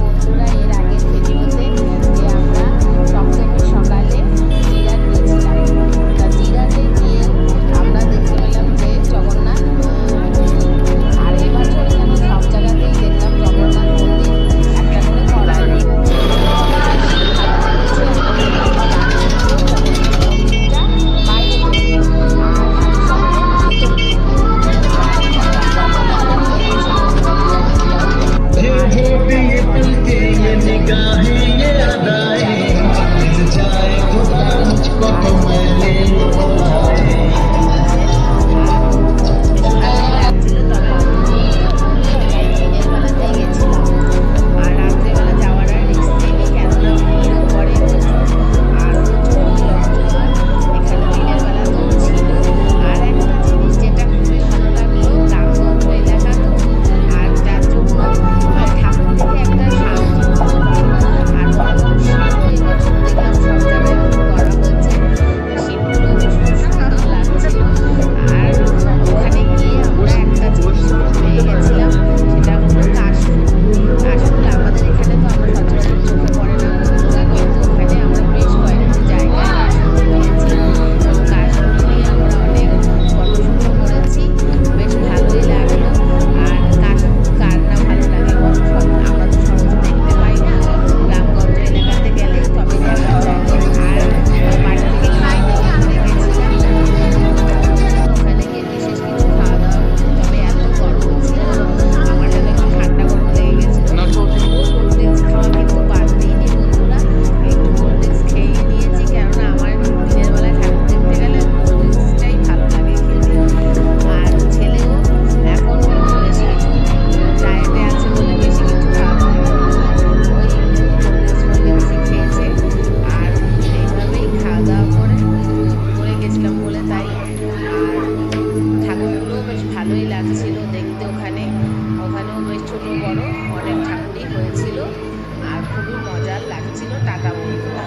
বন্ধুরা এর আগের ভিডিওতে যে আমরা সপ্তমীর সকালে জিরাট গিয়েছিলাম। তা জিরাটে গিয়ে আমরা দেখতে পেলাম যে জগন্নাথ আর এবছরে যেন সব জায়গাতেই দেখলাম জগন্নাথ মন্দির একটা করে করা ভালোই লাগছিল দেখতে। ওখানেও বেশ ছোটো বড় অনেক ঠাকুরই হয়েছিল আর খুবই মজার লাগছিল। টাটা বন্ধুরা।